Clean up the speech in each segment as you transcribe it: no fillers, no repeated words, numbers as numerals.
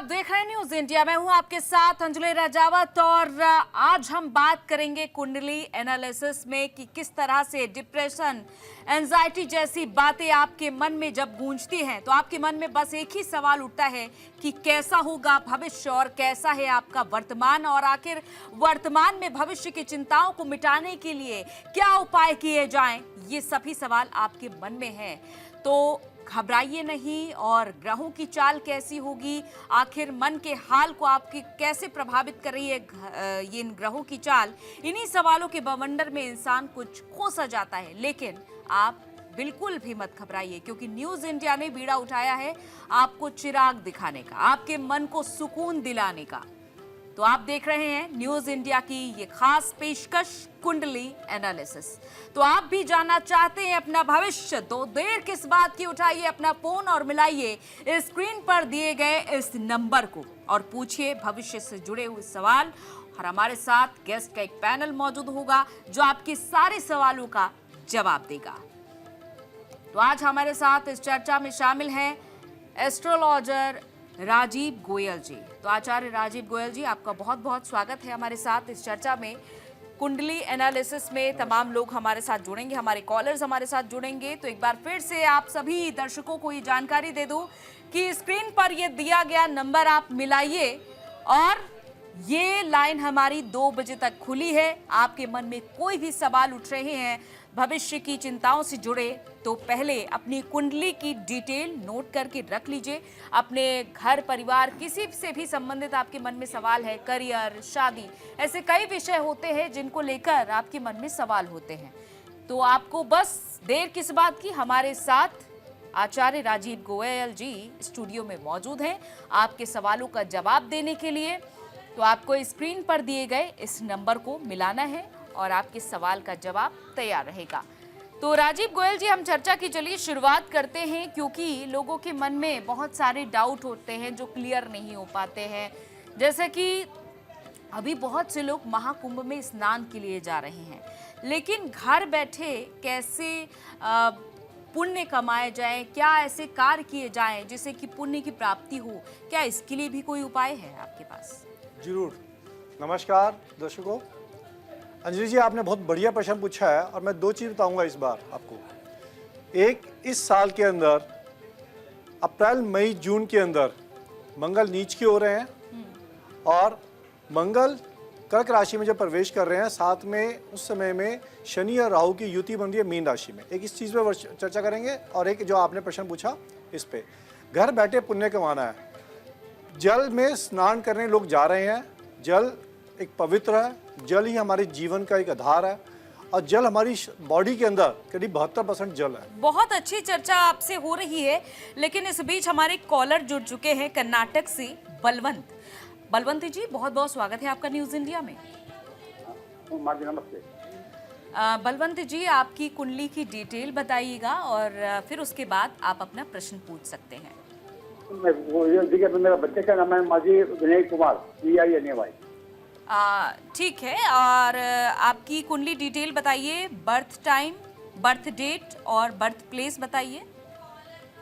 आप देख रहे हैं न्यूज इंडिया। मैं हूं आपके साथ अंजलि राजावत और आज हम बात करेंगे कुंडली एनालिसिस में कि किस तरह से डिप्रेशन, एंजाइटी जैसी बातें आपके मन में जब गूंजती हैं तो आपके मन में बस एक ही सवाल उठता है कि कैसा होगा भविष्य और कैसा है आपका वर्तमान, और आखिर वर्तमान में भविष्य की चिंताओं को मिटाने के लिए क्या उपाय किए जाएं, ये सभी सवाल आपके मन में हैं। तो घबराइए नहीं। और ग्रहों की चाल कैसी होगी, आखिर मन के हाल को आपकी कैसे प्रभावित कर रही है ये इन ग्रहों की चाल, इन्हीं सवालों के बवंडर में इंसान कुछ खो सा जाता है। लेकिन आप बिल्कुल भी मत घबराइए, क्योंकि न्यूज इंडिया ने बीड़ा उठाया है आपको चिराग दिखाने का, आपके मन को सुकून दिलाने का। तो आप देख रहे हैं न्यूज इंडिया की ये खास पेशकश कुंडली एनालिसिस। तो आप भी जानना चाहते हैं अपना भविष्य, तो देर किस बात की, उठाइए अपना फोन और मिलाइए स्क्रीन पर दिए गए इस नंबर को और पूछिए भविष्य से जुड़े हुए सवाल। और हमारे साथ गेस्ट का एक पैनल मौजूद होगा जो आपके सारे सवालों का जवाब देगा। तो आज हमारे साथ इस चर्चा में शामिल हैं एस्ट्रोलॉजर राजीव गोयल जी। तो आचार्य राजीव गोयल जी, आपका बहुत बहुत स्वागत है हमारे साथ इस चर्चा में। कुंडली एनालिसिस में तमाम लोग हमारे साथ जुड़ेंगे, हमारे कॉलर्स हमारे साथ जुड़ेंगे। तो एक बार फिर से आप सभी दर्शकों को ये जानकारी दे दूं कि स्क्रीन पर ये दिया गया नंबर आप मिलाइए और ये लाइन हमारी 2 बजे तक खुली है। आपके मन में कोई भी सवाल उठ रहे हैं भविष्य की चिंताओं से जुड़े, तो पहले अपनी कुंडली की डिटेल नोट करके रख लीजिए। अपने घर परिवार किसी से भी संबंधित आपके मन में सवाल है, करियर, शादी, ऐसे कई विषय होते हैं जिनको लेकर आपके मन में सवाल होते हैं। तो आपको बस देर किस बात की, हमारे साथ आचार्य राजीव गोयल जी स्टूडियो में मौजूद हैं आपके सवालों का जवाब देने के लिए। तो आपको स्क्रीन पर दिए गए इस नंबर को मिलाना है और आपके सवाल का जवाब तैयार रहेगा। तो राजीव गोयल जी, हम चर्चा की चलिए शुरुआत करते हैं, क्योंकि लोगों के मन में बहुत सारे डाउट होते हैं जो क्लियर नहीं हो पाते हैं। जैसे कि अभी बहुत से लोग महाकुंभ में स्नान के लिए जा रहे हैं, लेकिन घर बैठे कैसे पुण्य कमाए जाए, क्या ऐसे कार्य किए जाएं जिससे कि पुण्य की प्राप्ति हो, क्या इसके लिए भी कोई उपाय है आपके पास? जरूर। नमस्कार दर्शकों। अंजलि जी, आपने बहुत बढ़िया प्रश्न पूछा है और मैं 2 चीज़ बताऊंगा इस बार आपको। एक, इस साल के अंदर अप्रैल, मई, जून के अंदर मंगल नीच की हो रहे हैं और मंगल कर्क राशि में जब प्रवेश कर रहे हैं, साथ में उस समय में शनि और राहु की युति बन रही है मीन राशि में। एक इस चीज़ पर चर्चा करेंगे और एक जो आपने प्रश्न पूछा इस पे, घर बैठे पुण्य कमाना है। जल में स्नान करने लोग जा रहे हैं। जल एक पवित्र है, जल ही हमारे जीवन का एक आधार है और जल हमारी बॉडी के अंदर करीब 72% जल है। बहुत अच्छी चर्चा आपसे हो रही है, लेकिन इस बीच हमारे कॉलर जुड़ चुके हैं कर्नाटक से बलवंत। बलवंत जी, बहुत बहुत स्वागत है आपका न्यूज इंडिया में। नमस्ते। बलवंत जी, आपकी कुंडली की डिटेल बताइएगा और फिर उसके बाद आप अपना प्रश्न पूछ सकते हैं। मेरा बच्चे का नाम है माजी विनय कुमार, VINAY। ठीक है, और आपकी कुंडली डिटेल बताइए, बर्थ टाइम, बर्थ डेट और बर्थ प्लेस बताइए।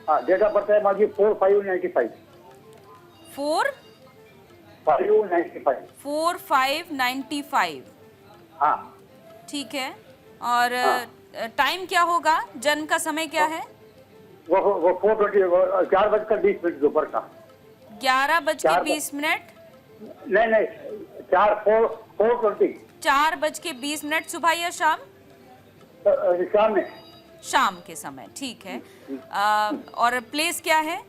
डेट ऑफ बर्थ है माजी 4595। 4595। हाँ, ठीक है। और टाइम क्या होगा, जन्म का समय क्या है? वो 4:20, 4:20 दोपहर का। 11:20। नहीं, 4:20। 4:20 सुबह या शाम? शाम में। शाम के समय, ठीक है। और प्लेस क्या है,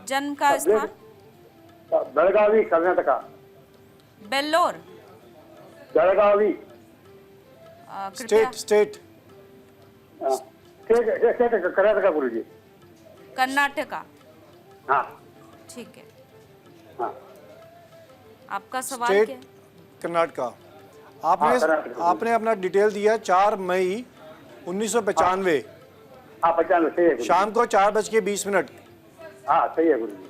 जन्म का स्थान? बेलगावी, कर्नाटका। बेल्लोर? बेलगावी। स्टेट कर्नाटका गुरुजी। कर्नाटका, हाँ ठीक है। हाँ, आपका सवाल क्या है? कर्नाटका। कर्नाटका। आपने अपना डिटेल दिया 4 मई 1995। हाँ, 95 सही है। शाम को 4:20। हाँ, सही है गुरुजी।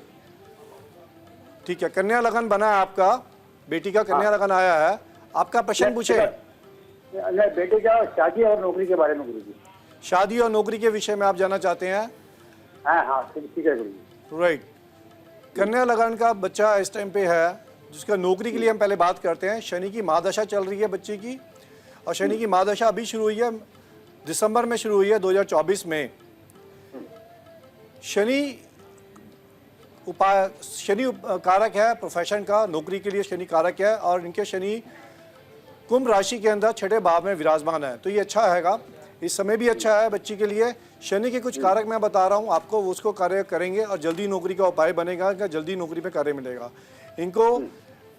ठीक है। कन्या लगन बना है आपका, बेटी का कन्या लगन आया है। आपका प्रश्न पूछे। नहीं, बेटे का शादी और नौकरी के बारे में गुरुजी। शादी और नौकरी के विषय में आप जानना चाहते हैं? हाँ हाँ, ठीक है गुरुजी। राइट। कन्या लगन का बच्चा इस टाइम पे है, जिसका नौकरी के लिए हम पहले बात करते हैं। शनि की महादशा चल रही है बच्चे की, और शनि की महादशा अभी शुरू हुई है, दिसंबर में शुरू हुई है 2024 में। शनि कारक है प्रोफेशन का, नौकरी के लिए शनि कारक है, और इनके शनि कुंभ राशि के अंदर छठे भाव में विराजमान है, तो ये अच्छा हैगा। इस समय भी अच्छा है बच्ची के लिए। शनि के कुछ कारक मैं बता रहा हूँ आपको, उसको कार्य करेंगे और जल्दी नौकरी का उपाय बनेगा, कि जल्दी नौकरी पे कार्य मिलेगा इनको।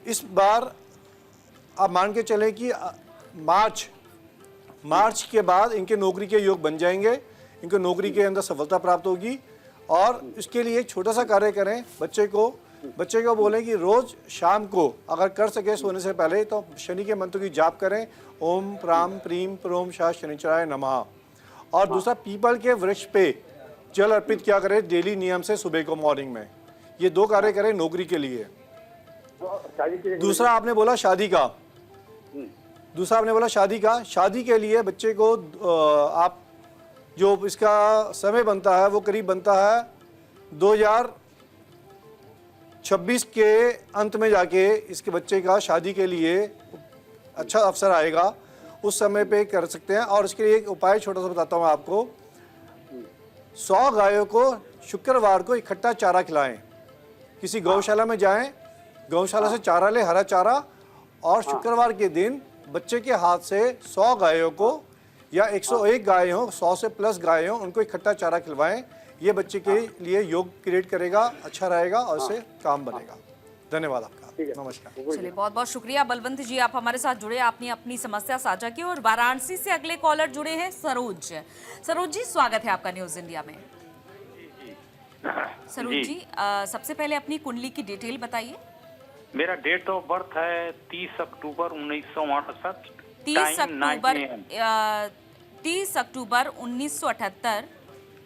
इस बार आप मान के चलें कि मार्च के बाद इनके नौकरी के योग बन जाएंगे, इनको नौकरी के अंदर सफलता प्राप्त होगी। और इसके लिए एक छोटा सा कार्य करें, बच्चे को बोलें कि रोज शाम को अगर कर सके सोने से पहले तो शनि के मंत्र की जाप करें, ओम प्राम प्रीम प्रोम शाह शनिचराय नमः। और दूसरा, पीपल के वृक्ष पे जल अर्पित क्या करें डेली नियम से सुबह को मॉर्निंग में। ये 2 कार्य करें नौकरी के लिए। दूसरा आपने बोला शादी का, शादी के लिए बच्चे को आप जो इसका समय बनता है वो करीब बनता है 2026 के अंत में जाके इसके बच्चे का शादी के लिए अच्छा अवसर आएगा, उस समय पे कर सकते हैं। और इसके लिए एक उपाय छोटा सा बताता हूँ आपको। 100 गायों को शुक्रवार को इकट्ठा चारा खिलाएं, किसी गौशाला में जाएं, गौशाला से चारा ले, हरा चारा, और शुक्रवार के दिन बच्चे के हाथ से 100 गायों को, या 101 गाय हो, 100 से प्लस गाय हो, उनको इकट्ठा चारा खिलवाएं। ये बच्चे के लिए योग क्रिएट करेगा, अच्छा रहेगा और इससे काम बनेगा। धन्यवाद आपका, नमस्कार। चलिए, बहुत बहुत शुक्रिया बलवंत जी, आप हमारे साथ जुड़े, आपने अपनी समस्या साझा की। और वाराणसी से अगले कॉलर जुड़े हैं सरोज जी, स्वागत है आपका न्यूज इंडिया में। सरोज जी, सबसे पहले अपनी कुंडली की डिटेल बताइए। मेरा डेट ऑफ बर्थ है 30 अक्टूबर 1968। 30 अक्टूबर 1978।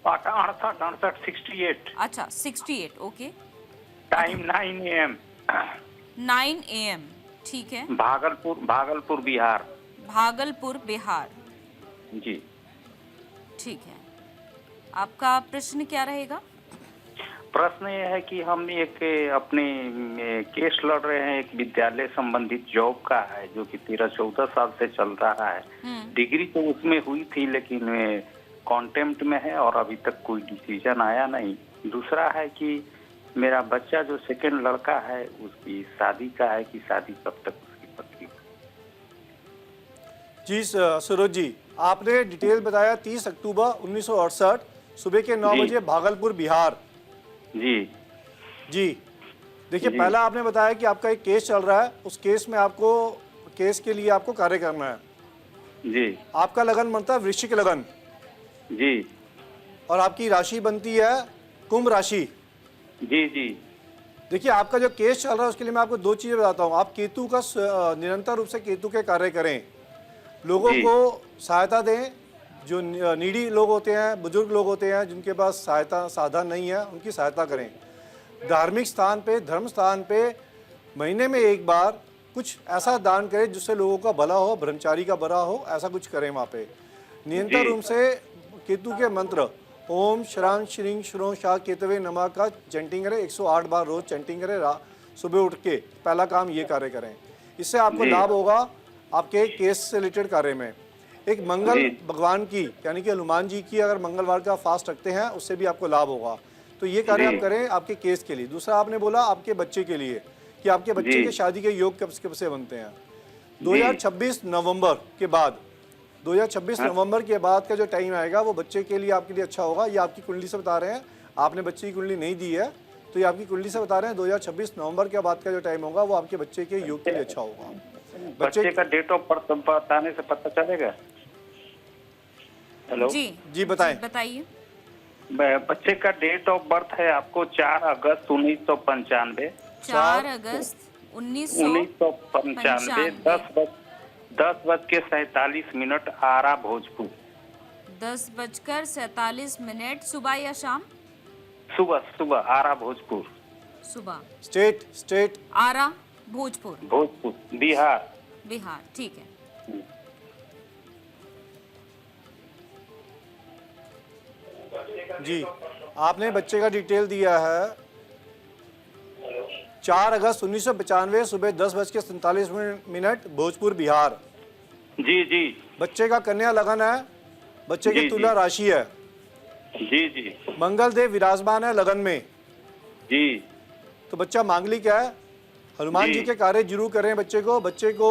68। अच्छा, 68, ओके। Time 9 AM। 9 AM, ठीक है। भागलपुर बिहार। भागलपुर बिहार, जी ठीक है। आपका प्रश्न क्या रहेगा? प्रश्न ये है कि हम एक अपने केस लड़ रहे हैं, एक विद्यालय संबंधित जॉब का है, जो कि 13-14 साल से चल रहा है। डिग्री तो उसमें हुई थी, लेकिन कॉन्टेम्प्ट में है और अभी तक कोई डिसीजन आया नहीं। दूसरा है कि मेरा बच्चा जो सेकंड लड़का है, उसकी शादी का है कि शादी कब तक उसकी पक्की? जी सरोज जी, आपने डिटेल बताया 30 अक्टूबर 1968 सुबह के 9 बजे भागलपुर बिहार। जी देखिए, पहला आपने बताया कि आपका एक केस चल रहा है, उस केस में आपको केस के लिए आपको कार्य करना है। जी, आपका लगन बनता है वृश्चिक लगन। जी, और आपकी राशि बनती है कुंभ राशि। जी। देखिए, आपका जो केस चल रहा है उसके लिए मैं आपको 2 चीजें बताता हूँ। आप केतु का निरंतर रूप से केतु के कार्य करें, लोगों को सहायता दें। जो नीडी लोग होते हैं, बुजुर्ग लोग होते हैं, जिनके पास सहायता साधन नहीं है, उनकी सहायता करें। धार्मिक स्थान पे, धर्म स्थान पे महीने में एक बार कुछ ऐसा दान करें जिससे लोगों का भला हो, ब्रह्मचारी का भला हो, ऐसा कुछ करें वहाँ पे। निरंतर रूप से केतु के मंत्र ओम श्रां श्रीं श्रों शाह केतवे नमः का चैंटिंग करें, 108 बार रोज चैंटिंग करें। सुबह उठ के पहला काम ये कार्य करें, इससे आपको लाभ होगा आपके केस से रिलेटेड कार्य में। एक मंगल भगवान की, यानी कि हनुमान जी की अगर मंगलवार का फास्ट रखते हैं, उससे भी आपको लाभ होगा। तो ये कार्य आप करें आपके केस के लिए। दूसरा आपने बोला आपके बच्चे के लिए कि आपके बच्चे के शादी के योग कब से बनते हैं। 2026 नवंबर के बाद, 2026 नवंबर के बाद का जो टाइम आएगा वो बच्चे के लिए आपके लिए अच्छा होगा। ये आपकी कुंडली से बता रहे हैं, आपने बच्चे की कुंडली नहीं दी है, तो ये आपकी कुंडली से बता रहे हैं 2026 नवंबर के बाद का जो टाइम होगा वो आपके बच्चे के योग के लिए अच्छा होगा। बच्चे का डेट ऑफ बर्थ बताने से पता चलेगा? हेलो जी बताइए। बच्चे का डेट ऑफ बर्थ है आपको 4 अगस्त 1995। 4 अगस्त 1995, 10:47 आरा भोजपुर। 10:47 सुबह या शाम? सुबह आरा भोजपुर। सुबह। स्टेट आरा भोजपुर बिहार। ठीक है। जी, आपने बच्चे का डिटेल दिया है। 4 अगस्त 1995 सुबह 10:47 भोजपुर बिहार। जी जी बच्चे का कन्या लगन है, बच्चे जी, की तुला जी। राशि है, जी जी मंगल देव विराजमान है लगन में। जी तो बच्चा मांगलिक है। हनुमान जी। जी के कार्य जरूर करें बच्चे को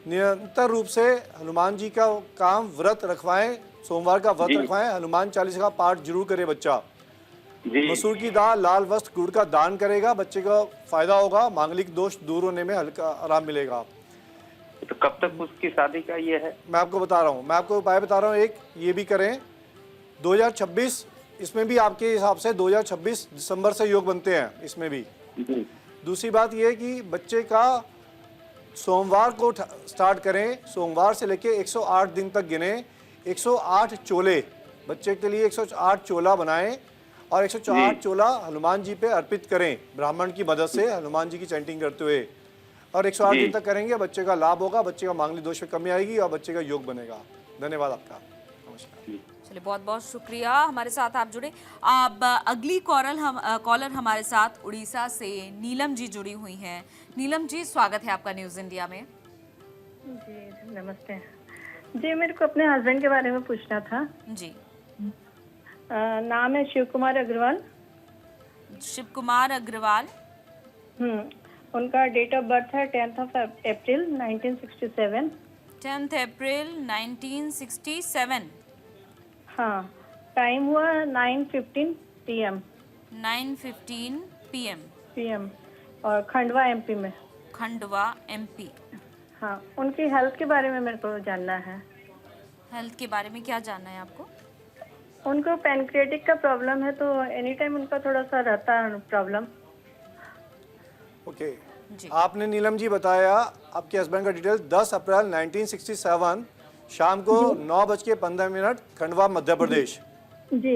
निरंतर रूप से हनुमान जी का काम व्रत रखवाएं, सोमवार का व्रत जी। रखवाएं, हनुमान चालीसा का पाठ जरूर करें बच्चा। जी मसूर की दाल, लाल वस्त्र, गुड़ का दान करेगा, बच्चे का फायदा होगा, मांगलिक दोष दूर होने में हल्का आराम मिलेगा। तो कब तक उसकी शादी का ये है? मैं आपको बता रहा हूँ, मैं आपको उपाय बता रहा हूँ। एक ये भी करें, 2026 इसमें भी आपके हिसाब से 2026 दिसंबर से योग बनते हैं इसमें भी। जी दूसरी बात ये है कि बच्चे का सोमवार को स्टार्ट करें, सोमवार से लेके 108 दिन तक गिने, 108 चोले बच्चे के लिए 108 चोला बनाएं और 108 जी। चोला हनुमान जी पे अर्पित करें ब्राह्मण की मदद से, हनुमान जी की चैंटिंग करते हुए। और 108 जी। दिन तक करेंगे, बच्चे का लाभ होगा, बच्चे का मांगलिक दोष में कमी आएगी और बच्चे का योग बनेगा। धन्यवाद आपका। नमस्कार। चलिए, बहुत बहुत शुक्रिया हमारे साथ आप जुड़े। अब अगली कॉलर हमारे साथ उड़ीसा से नीलम जी जुड़ी हुई हैं। नीलम जी, स्वागत है आपका न्यूज इंडिया में। जी नमस्ते जी, मेरे को अपने हस्बैंड के बारे में पूछना था। जी, नाम है शिव कुमार अग्रवाल। शिव कुमार अग्रवाल। उनका डेट ऑफ बर्थ है 10 अप्रैल 1967। 10 अप्रैल 1967। हाँ, टाइम हुआ 9:15 PM। 9:15 PM। और खंडवा MP में। खंडवा MP। हाँ, उनकी हेल्थ के बारे में मेरे को जानना है। हेल्थ के बारे में क्या जानना है आपको? उनको पैनक्रियाटिक का प्रॉब्लम है, तो एनी टाइम उनका थोड़ा सा रहता है प्रॉब्लम। ओके, जी। आपने नीलम जी बताया आपके हस्बैंड का डिटेल 10 अप्रैल 1967 शाम को 9:15 खंडवा मध्य प्रदेश। जी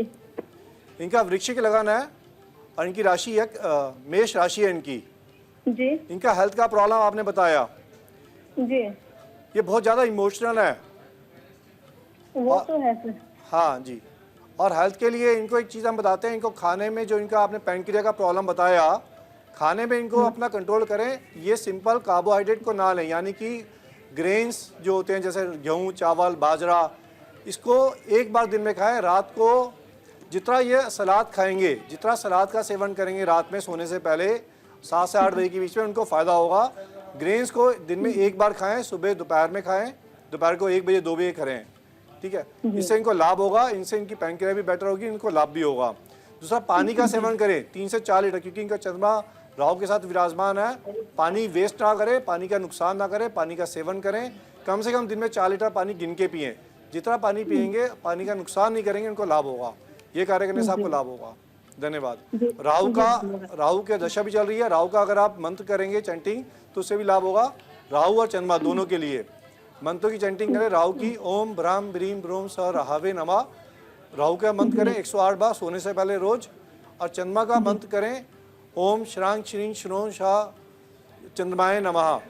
इनका वृश्चिक लगन है और इनकी राशि है मेष राशि है इनकी। जी इनका हेल्थ का प्रॉब्लम आपने बताया, जी, ये बहुत ज़्यादा इमोशनल है। वो तो है सर। हाँ जी, और हेल्थ के लिए इनको एक चीज़ हम बताते हैं, इनको खाने में जो इनका आपने पैनक्रिया का प्रॉब्लम बताया, खाने में इनको अपना कंट्रोल करें। ये सिंपल कार्बोहाइड्रेट को ना लें, यानी कि ग्रेन्स जो होते हैं जैसे गेहूँ, चावल, बाजरा, इसको एक बार दिन में खाएं। रात को जितना ये सलाद खाएंगे, जितना सलाद का सेवन करेंगे रात में सोने से पहले 7 से 8 बजे के बीच में, उनको फ़ायदा होगा। ग्रेन्स को दिन में एक बार खाएं, सुबह दोपहर में खाएं, दोपहर को 1 बजे 2 बजे करें, ठीक है। इससे इनको लाभ होगा, इनसे इनकी पैनक्रिया भी बेटर होगी, इनको लाभ भी होगा। दूसरा, पानी का सेवन करें 3 से 4 लीटर, क्योंकि इनका चंद्रमा राहु के साथ विराजमान है। पानी वेस्ट ना करें, पानी का नुकसान ना करें, पानी का सेवन करें। कम से कम दिन में 4 लीटर पानी गिन के पिएं। जितना पानी पिएंगे, पानी का नुकसान नहीं करेंगे, इनको लाभ होगा। ये कार्य करने से आपको लाभ होगा। धन्यवाद। राहु के दशा भी चल रही है, राहु का अगर आप मंत्र करेंगे चैंटिंग तो उससे भी लाभ होगा। राहु और चंद्रमा दोनों के लिए मंत्रों की चैंटिंग करें। राहु की ओम ब्राह्म ब्रीम ब्रोम स राहवे नमः, राहु का मंत्र करें 108 बार सोने से पहले रोज। और चंद्रमा का मंत्र करें ओम श्रांग श्रीं श्रों शाह चंद्रमाय नमः,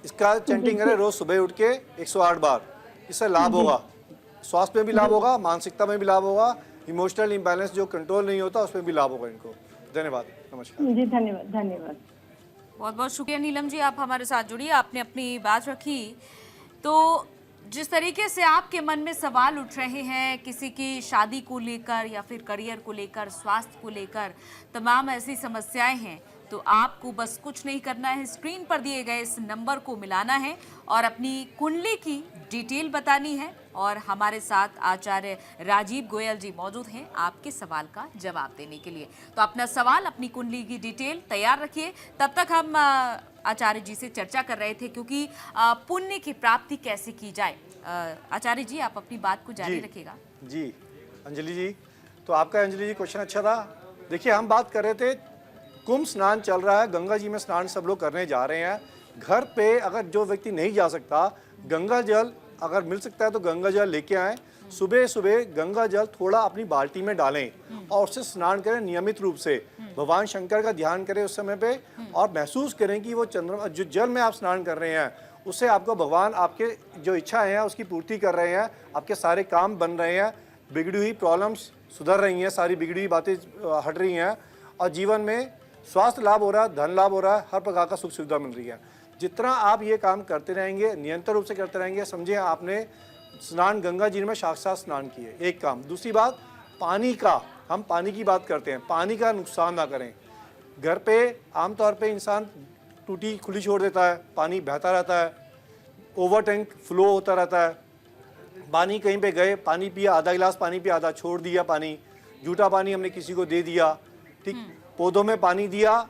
इसका चैंटिंग करें रोज सुबह उठ के 108 बार। इससे लाभ होगा, स्वास्थ्य में भी लाभ होगा, मानसिकता में भी लाभ होगा, इमोशनल इम्बैलेंस जो कंट्रोल नहीं होता उसमें भी लाभ होगा इनको। धन्यवाद, नमस्कार जी, धन्यवाद धन्यवाद। बहुत बहुत शुक्रिया नीलम जी, आप हमारे साथ जुड़ी, आपने अपनी बात रखी। तो जिस तरीके से आपके मन में सवाल उठ रहे हैं किसी की शादी को लेकर या फिर करियर को लेकर, स्वास्थ्य को लेकर, तमाम ऐसी समस्याएं हैं, तो आपको बस कुछ नहीं करना है, स्क्रीन पर दिए गए इस नंबर को मिलाना है और अपनी कुंडली की डिटेल बतानी है। और हमारे साथ आचार्य राजीव गोयल जी मौजूद हैं आपके सवाल का जवाब देने के लिए। तो अपना सवाल, अपनी कुंडली की डिटेल तैयार रखिए। तब तक हम आचार्य जी से चर्चा कर रहे थे, क्योंकि पुण्य की प्राप्ति कैसे की जाए। आचार्य जी, आप अपनी बात को जारी रखिएगा। जी अंजलि जी, तो आपका अंजलि जी क्वेश्चन अच्छा था। देखिए, हम बात कर रहे थे, कुंभ स्नान चल रहा है, गंगा जी में स्नान सब लोग करने जा रहे हैं। घर पे अगर जो व्यक्ति नहीं जा सकता, गंगा जल अगर मिल सकता है तो गंगा जल लेके आएं। सुबह सुबह गंगा जल थोड़ा अपनी बाल्टी में डालें और उससे स्नान करें नियमित रूप से। भगवान शंकर का ध्यान करें उस समय पे और महसूस करें कि वो चंद्रमा जो जल में आप स्नान कर रहे हैं उससे आपको भगवान आपके जो इच्छाएं हैं उसकी पूर्ति कर रहे हैं, आपके सारे काम बन रहे हैं, बिगड़ी हुई प्रॉब्लम्स सुधर रही हैं, सारी बिगड़ी हुई बातें हट रही हैं और जीवन में स्वास्थ्य लाभ हो रहा है, धन लाभ हो रहा है, हर प्रकार का सुख सुविधा मिल रही है। जितना आप ये काम करते रहेंगे, निरंतर रूप से करते रहेंगे, समझिए आपने स्नान गंगा जी में साक्षात स्नान किए, एक काम। दूसरी बात, पानी का, हम पानी की बात करते हैं, पानी का नुकसान ना करें। घर पे आमतौर पे इंसान टूटी खुली छोड़ देता है, पानी बहता रहता है, ओवर टैंक फ्लो होता रहता है। पानी कहीं पे गए, पानी पिया, आधा गिलास पानी पिया, आधा छोड़ दिया पानी, झूठा पानी हमने किसी को दे दिया, ठीक। पौधों में पानी दिया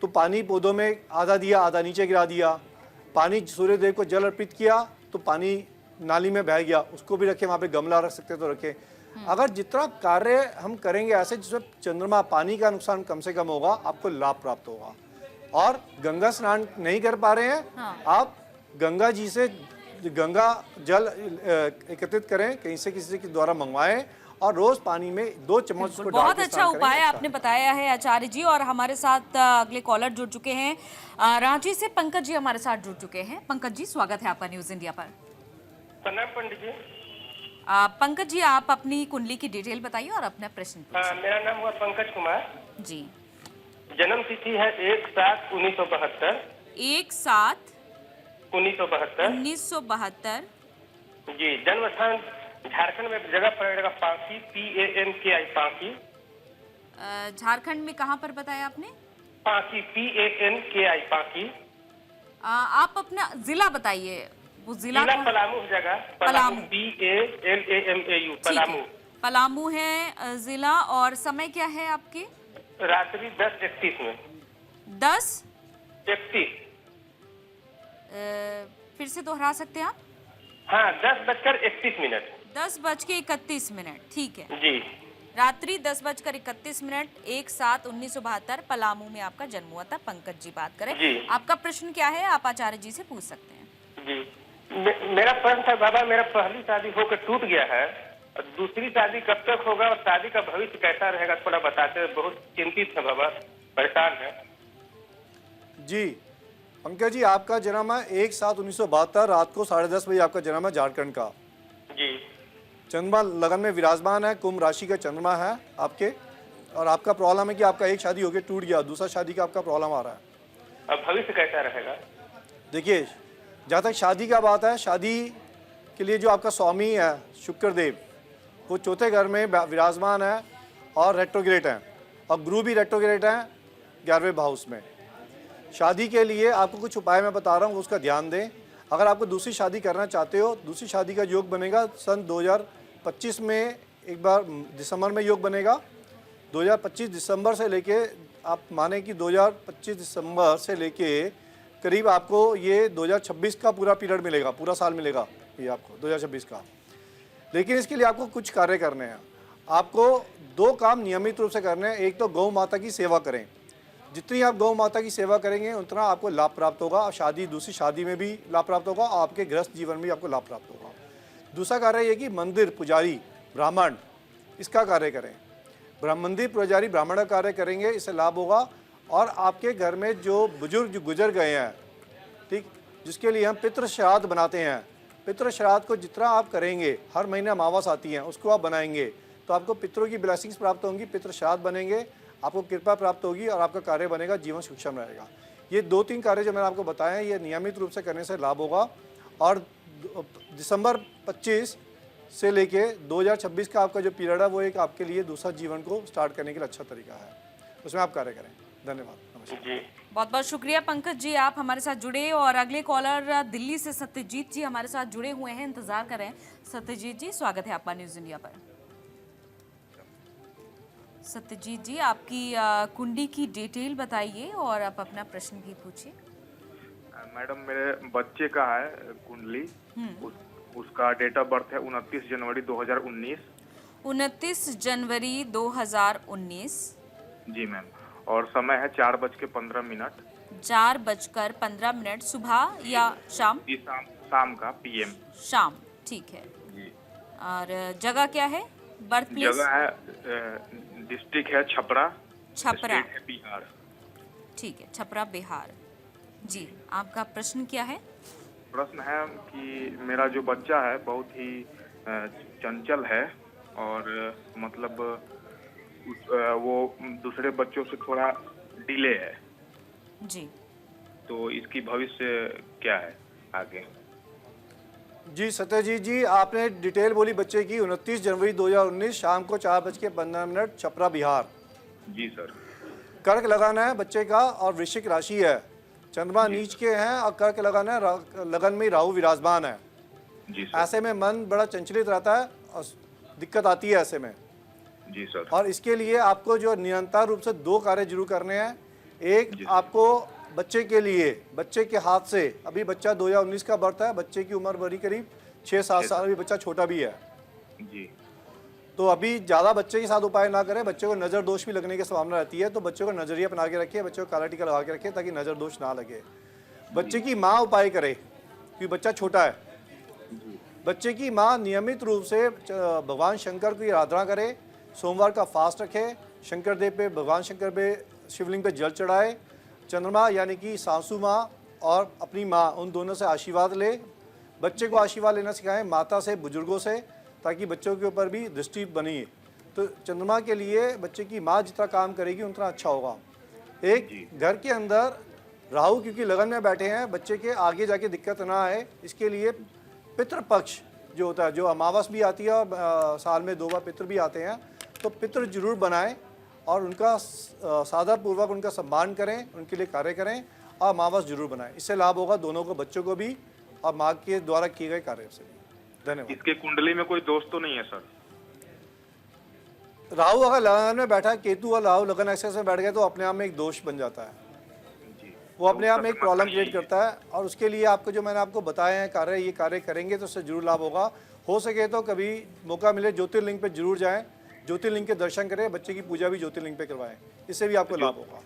तो पानी पौधों में आधा दिया, आधा नीचे गिरा दिया। पानी सूर्य देव को जल अर्पित किया तो पानी नाली में बह गया, उसको भी रखें, वहाँ पे गमला रख सकते तो रखें। अगर जितना कार्य हम करेंगे ऐसे जिसमें चंद्रमा, पानी का नुकसान कम से कम होगा, आपको लाभ प्राप्त होगा। और गंगा स्नान नहीं कर पा रहे हैं, आप गंगा जी से गंगा जल एकत्रित करें, कहीं से किसी के द्वारा मंगवाएं और रोज पानी में 2 चम्मच उसको डाल बहुत के अच्छा स्नान करें। उपाय आपने बताया है आचार्य जी। और हमारे साथ अगले कॉलर जुड़ चुके हैं, रांची से पंकज जी हमारे साथ जुड़ चुके हैं। पंकज जी, स्वागत है आपका न्यूज इंडिया पर। प्रणाम पंडित जी। पंकज जी, आप अपनी कुंडली की डिटेल बताइए और अपना प्रश्न पूछिए। मेरा नाम हुआ पंकज कुमार जी। जन्म तिथि है 1/7/1972। 1/7/1972। जी। जन्म स्थान झारखंड में जगह पड़ेगा पांकी, PANKI पांकी। झारखंड में कहाँ पर बताया आपने? पांकी, PANKI पांकी। आप अपना जिला बताइए, वो जिला जिला पलामू जगह, पलामू। PALAMAU पलामू। पलामू है जिला। और समय क्या है आपके? रात्रि 10:31 में। 10:31। 10:31। फिर से दोहरा सकते हैं आप? हाँ, 10:31। 10:31, ठीक है जी। रात्रि 10:31, 1/7/1972 पलामू में आपका जन्म हुआ था। पंकज जी बात करें, आपका प्रश्न क्या है, आप आचार्य जी से पूछ सकते हैं। जी। मेरा प्रश्न था बाबा, मेरा पहली शादी होकर टूट गया है, और दूसरी शादी कब तक होगा और शादी का भविष्य कैसा रहेगा, थोड़ा बताते हैं। बहुत चिंतित है बाबा, परेशान है। जी पंकज जी, आपका जन्म है 1/7/1972, रात को 10:30 बजे आपका जन्म है, झारखंड का। जी। चंद्रमा लगन में विराजमान है, कुंभ राशि का चंद्रमा है आपके। और आपका प्रॉब्लम है कि आपका एक शादी होकर टूट गया, दूसरा शादी का आपका प्रॉब्लम आ रहा है। अब भविष्य कैसा रहेगा? देखिए, जहाँ तक शादी का बात है, शादी के लिए जो आपका स्वामी है शुक्रदेव, वो चौथे घर में विराजमान है और रेट्रोग्रेड है, और गुरु भी रेट्रोग्रेड है 11वें हाउस में। शादी के लिए आपको कुछ उपाय मैं बता रहा हूँ, उसका ध्यान दें। अगर आपको दूसरी शादी करना चाहते हो, दूसरी शादी का योग बनेगा सन 2025 में, एक बार दिसंबर में योग बनेगा। 2025 दिसंबर से लेके, आप माने कि 2025 दिसंबर से लेके करीब आपको ये 2026 का पूरा पीरियड मिलेगा, पूरा साल मिलेगा ये आपको 2026 का। लेकिन इसके लिए आपको कुछ कार्य करने हैं। आपको 2 काम नियमित रूप से करने हैं। एक तो गौ माता की सेवा करें, जितनी आप गौ माता की सेवा करेंगे उतना आपको लाभ प्राप्त होगा, और दूसरी शादी में भी लाभ प्राप्त होगा, और आपके गृहस्थ जीवन में भी आपको लाभ प्राप्त होगा। दूसरा कार्य ये कि मंदिर पुजारी ब्राह्मण, इसका कार्य करें। मंदिर पुजारी ब्राह्मण का कार्य करेंगे, इससे लाभ होगा। और आपके घर में जो बुजुर्ग जो गुजर गए हैं, ठीक, जिसके लिए हम पितृ श्राद्ध बनाते हैं, पितृ श्राद्ध को जितना आप करेंगे, हर महीने अमावस आती है, उसको आप बनाएंगे तो आपको पितरों की ब्लेसिंग्स प्राप्त होंगी, पितृ श्राद्ध बनेंगे, आपको कृपा प्राप्त होगी और आपका कार्य बनेगा, जीवन सूक्ष्म रहेगा। ये 2-3 कार्य जो मैंने आपको बताए हैं, ये नियमित रूप से करने से लाभ होगा। और दिसंबर 25 से लेके 2026 का आपका जो पीरियड है, वो एक आपके लिए दूसरा जीवन को स्टार्ट करने के लिए अच्छा तरीका है, उसमें आप कार्य करें। धन्यवाद, नमस्कार। जी। बहुत बहुत शुक्रिया पंकज जी, आप हमारे साथ जुड़े। और अगले कॉलर दिल्ली से सत्यजीत जी हमारे साथ जुड़े हुए हैं, इंतजार कर रहे हैं। सत्यजीत जी, स्वागत है आपका न्यूज इंडिया पर। सत्यजीत जी, आपकी कुंडली की डिटेल बताइए और आप अपना प्रश्न भी पूछिए। मैडम, मेरे बच्चे का है कुंडली, उसका डेट ऑफ बर्थ है 29 जनवरी 2019। 29 जनवरी 2019। जी मैम। और समय है 4:15। 4:15, सुबह या शाम? जी, शाम का, PM। शाम, ठीक है जी। और जगह क्या है, बर्थ प्लेस? जगह है, डिस्ट्रिक्ट है छपरा, छपरा, स्टेट है बिहार। ठीक है, छपरा बिहार। जी, आपका प्रश्न क्या है? प्रश्न है कि मेरा जो बच्चा है बहुत ही चंचल है, और मतलब वो दूसरे बच्चों से थोड़ा डिले है, जी तो इसकी भविष्य क्या है आगे? जी सत्यजीत जी, आपने डिटेल बोली बच्चे की। 29 जनवरी 2019 शाम को 4:15 छपरा बिहार। जी सर। कर्क लगाना है बच्चे का और वृश्चिक राशि है, चंद्रमा नीच के हैं और कर्क लगाना है, लगन में राहु विराजमान है। जी सर। ऐसे में मन बड़ा चंचलित रहता है और दिक्कत आती है ऐसे में। जी सर। और इसके लिए आपको जो निरंतर रूप से 2 कार्य जरूर करने हैं। एक, जी। आपको बच्चे के लिए, बच्चे के हाथ से, अभी बच्चा 2019 का बर्थ है, बच्चे की उम्र बड़ी करीब 6-7 साल, अभी बच्चा छोटा भी है, जी। तो अभी ज़्यादा बच्चे के साथ उपाय ना करें। बच्चे को नज़र दोष भी लगने की संभावना रहती है, तो बच्चे को नजरिया बना के रखिए, बच्चे को काला टीका लगा के रखिए ताकि नज़र दोष ना लगे। बच्चे की माँ उपाय करे क्योंकि बच्चा छोटा है। बच्चे की माँ नियमित रूप से भगवान शंकर की आराधना करे, सोमवार का फास्ट रखे, शंकर देव पे, भगवान शंकर पे, शिवलिंग पे जल चढ़ाए, चंद्रमा यानी कि सासू माँ और अपनी माँ, उन दोनों से आशीर्वाद ले। बच्चे को आशीर्वाद लेना सिखाएं माता से, बुजुर्गों से, ताकि बच्चों के ऊपर भी दृष्टि बनी। तो चंद्रमा के लिए बच्चे की माँ जितना काम करेगी उतना अच्छा होगा। एक, घर के अंदर राहु क्योंकि लगन में बैठे हैं, बच्चे के आगे जाके दिक्कत ना आए, इसके लिए पितृपक्ष जो होता है, जो अमावस भी आती है और साल में 2 बार पितृ भी आते हैं, तो पितृ जरूर बनाएं और उनका सादरपूर्वक उनका सम्मान करें, उनके लिए कार्य करें और अमावस जरूर बनाएं। इससे लाभ होगा दोनों को, बच्चों को भी और माँ के द्वारा किए गए कार्य से भी। धन्यवाद। इसके कुंडली में कोई दोष तो नहीं है सर? राहु अगर लगन में बैठा है, केतु और राहु लगन एक्सेस में बैठ गए तो अपने आप में एक दोष बन जाता है, जी। वो अपने आप में एक प्रॉब्लम क्रिएट करता है। और उसके लिए आपको जो मैंने आपको बताए हैं कार्य, ये कार्य करेंगे तो उससे जरूर लाभ होगा। हो सके तो कभी मौका मिले ज्योतिर्लिंग पे जरूर जाएं, ज्योतिर्लिंग के दर्शन करें, बच्चे की पूजा भी ज्योतिर्लिंग पे करवाएं, इससे भी आपको लाभ होगा।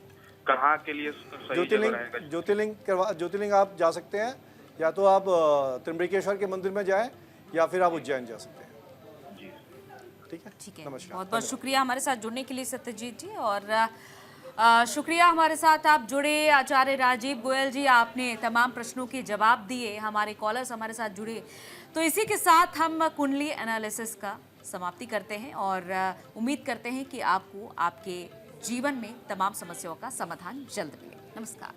कहाँ के लिए सही जगह रहेगा? ज्योतिर्लिंग आप जा सकते हैं, या तो आप त्र्यंबकेश्वर के मंदिर में जाएं या फिर आप उज्जैन जा सकते हैं। जी। ठीक है, ठीक है, नमस्कार। बहुत बहुत शुक्रिया हमारे साथ जुड़ने के लिए सत्यजीत जी। और शुक्रिया हमारे साथ आप जुड़े आचार्य राजीव गोयल जी, आपने तमाम प्रश्नों के जवाब दिए, हमारे कॉलर्स हमारे साथ जुड़े। तो इसी के साथ हम कुंडली एनालिसिस का समाप्ति करते हैं और उम्मीद करते हैं कि आपको आपके जीवन में तमाम समस्याओं का समाधान जल्द मिले। नमस्कार।